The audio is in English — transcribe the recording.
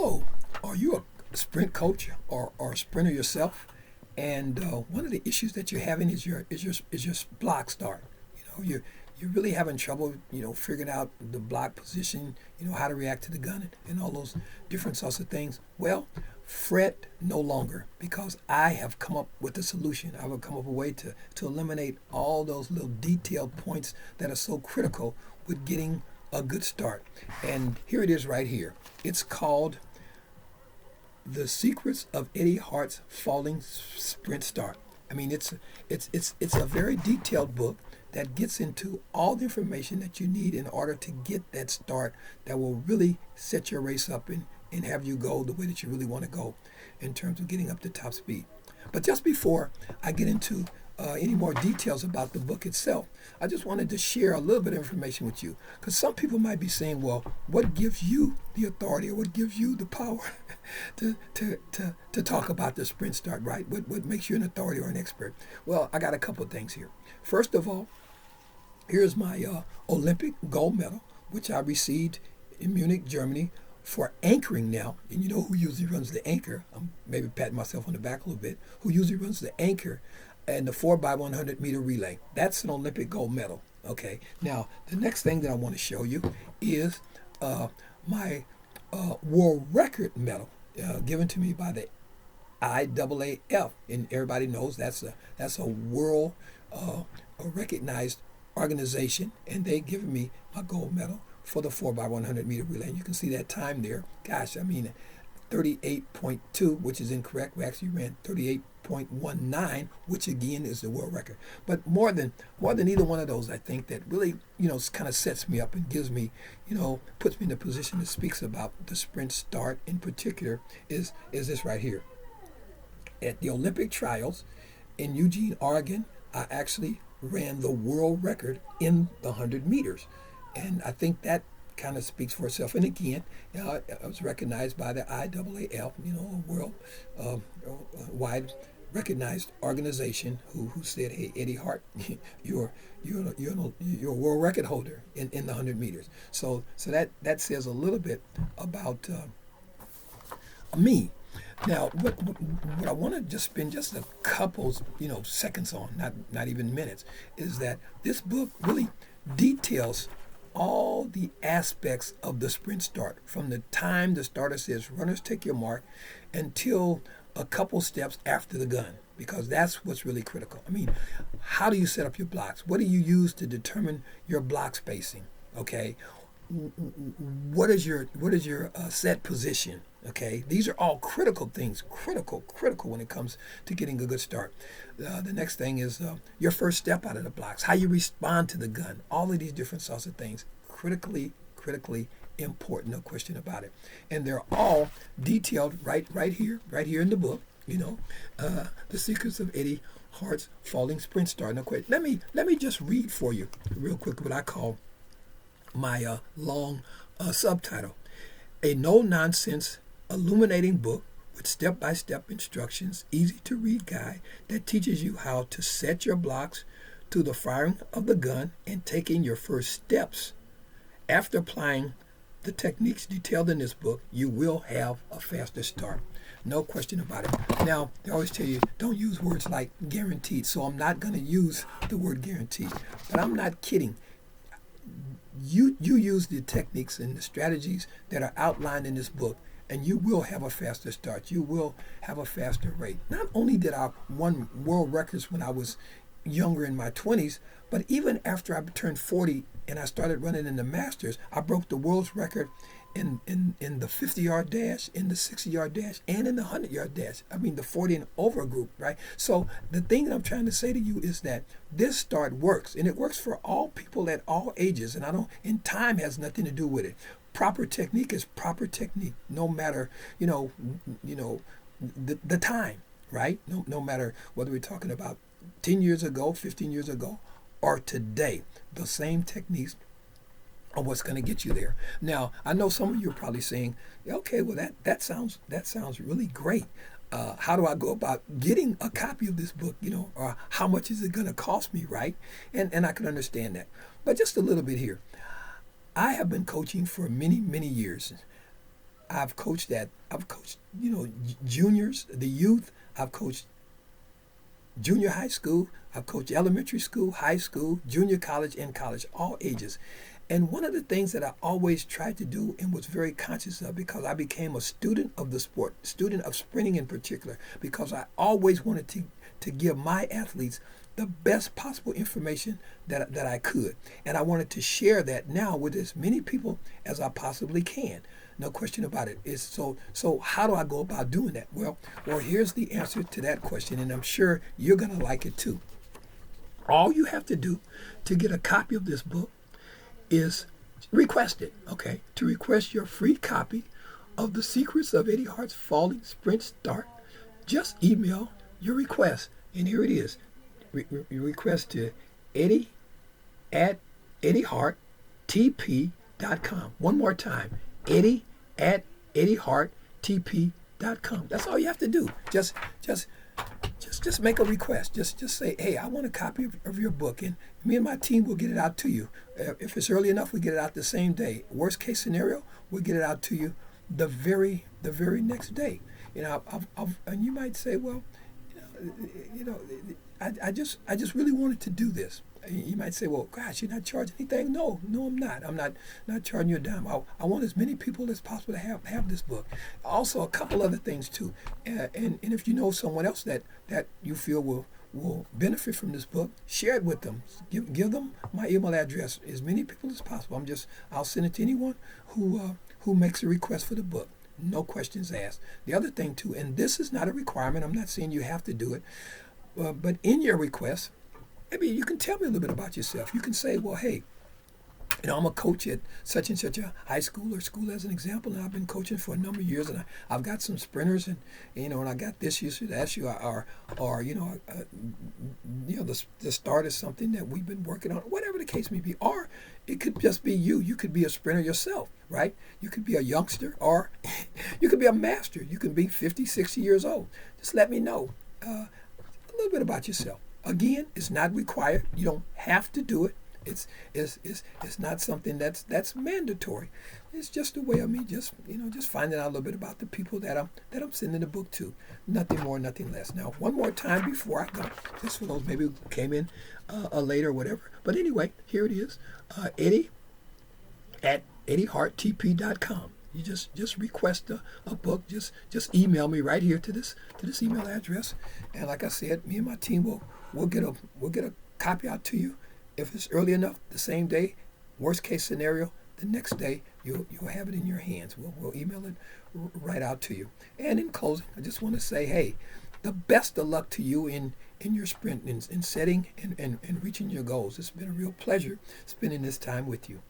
Hello, are you a sprint coach or a sprinter yourself? And one of the issues that you're having is your block start. You're really having trouble, figuring out the block position, how to react to the gun and all those different sorts of things. Well, fret no longer because I have come up with a solution. I have come up with a way to eliminate all those little detailed points that are so critical with getting a good start. And here it is right here. It's called The Secrets of Eddie Hart's Falling Sprint Start. I mean, it's a very detailed book that gets into all the information that you need in order to get that start that will really set your race up and have you go the way that you really want to go in terms of getting up to top speed. But just before I get into any more details about the book itself, I just wanted to share a little bit of information with you because some people might be saying, well, what gives you the authority or what gives you the power to talk about the sprint start, right? What makes you an authority or an expert? Well, I got a couple of things here. First of all, here's my Olympic gold medal, which I received in Munich, Germany, for anchoring now. And you know who usually runs the anchor? I'm maybe patting myself on the back a little bit. Who usually runs the anchor and the 4x100 meter relay? That's an Olympic gold medal. Okay. Now, the next thing that I want to show you is my world record medal given to me by the IAAF, and everybody knows that's a world recognized organization, and they given me my gold medal for the 4x100 meter relay. You can see that time there. Gosh, I mean, 38.2, which is incorrect. We actually ran 38.19, which again is the world record. But more than either one of those, I think that really, kind of sets me up and gives me, puts me in a position that speaks about the sprint start in particular is this right here. At the Olympic trials in Eugene, Oregon, I actually ran the world record in the 100 meters. And I think that kind of speaks for itself. And again, I was recognized by the IAAF, a world wide recognized organization who said, hey, Eddie Hart, you're a world record holder in the 100 meters. So that says a little bit about me. Now, what I want to just spend just a couple, seconds on, not even minutes, is that this book really details all the aspects of the sprint start, from the time the starter says, runners take your mark, until a couple steps after the gun, because that's what's really critical. I mean, how do you set up your blocks? What do you use to determine your block spacing? Okay. What is your set position? Okay, these are all critical things, critical when it comes to getting a good start. The next thing is your first step out of the blocks, how you respond to the gun, all of these different sorts of things, critically important, no question about it. And they're all detailed right here in the book. The Secrets of Eddie Hart's Falling Sprint Start. No question. Let me just read for you real quick what I call my long subtitle: a no-nonsense illuminating book with step-by-step instructions, easy to read guide that teaches you how to set your blocks to the firing of the gun and taking your first steps. After applying the techniques detailed in this book, you will have a faster start. No question about it. Now, they always tell you, don't use words like guaranteed, so I'm not going to use the word guaranteed. But I'm not kidding. You use the techniques and the strategies that are outlined in this book, and you will have a faster start. You will have a faster rate. Not only did I won world records when I was younger in my 20s, but even after I turned 40 and I started running in the Masters, I broke the world's record in the 50-yard dash, in the 60-yard dash, and in the 100-yard dash. I mean, the 40 and over group, right? So the thing that I'm trying to say to you is that this start works, and it works for all people at all ages. And time has nothing to do with it. Proper technique is proper technique, no matter, the time, right? No matter whether we're talking about 10 years ago, 15 years ago, or today. The same techniques are what's going to get you there. Now, I know some of you are probably saying, okay, well, that sounds really great. How do I go about getting a copy of this book, or how much is it going to cost me, right? And I can understand that. But just a little bit here. I have been coaching for many years. I've coached juniors, the youth. I've coached junior high school. I've coached elementary school, high school, junior college, and college, all ages. And one of the things that I always tried to do and was very conscious of, because I became a student of the sport, student of sprinting in particular, because I always wanted to give my athletes the best possible information that I could. And I wanted to share that now with as many people as I possibly can. No question about it. So how do I go about doing that? Well, here's the answer to that question, and I'm sure you're going to like it too. All you have to do to get a copy of this book is request it, okay? To request your free copy of The Secrets of Eddie Hart's Falling Sprint Start, just email your request. And here it is. You request to Eddie at EddieHartTP.com. One more time, Eddie at EddieHartTP.com. That's all you have to do. Just make a request. Just say, hey, I want a copy of your book, and me and my team will get it out to you. If it's early enough, we get it out the same day. Worst case scenario, we'll get it out to you the very next day. You know, and you might say, well, I just really wanted to do this. You might say, well, gosh, you're not charging anything? No, I'm not. I'm not charging you a dime. I want as many people as possible to have this book. Also, a couple other things too. And if you know someone else that you feel will benefit from this book, share it with them. Give them my email address. As many people as possible. I'll send it to anyone who makes a request for the book. No questions asked. The other thing too, and this is not a requirement. I'm not saying you have to do it, but in your request, maybe you can tell me a little bit about yourself. You can say, well, hey, I'm a coach at such and such a high school or school as an example, and I've been coaching for a number of years, and I've got some sprinters, and and I got this issue, that issue, or the start is something that we've been working on, whatever the case may be, or it could just be you. You could be a sprinter yourself, right? You could be a youngster, or you could be a master. You can be 50, 60 years old. Just let me know a little bit about yourself. Again, it's not required. You don't have to do it. It's not something that's mandatory. It's just a way of me just finding out a little bit about the people that I'm sending the book to. Nothing more, nothing less. Now, one more time before I go, just for those maybe who came in later or whatever. But anyway, here it is. Eddie at EddieHartTP.com. You just request a book. Just email me right here to this email address, and like I said, me and my team we'll get a copy out to you. If it's early enough, the same day. Worst case scenario, the next day you'll have it in your hands. We'll email it right out to you. And in closing, I just want to say, hey, the best of luck to you in your sprint, in setting and reaching your goals. It's been a real pleasure spending this time with you.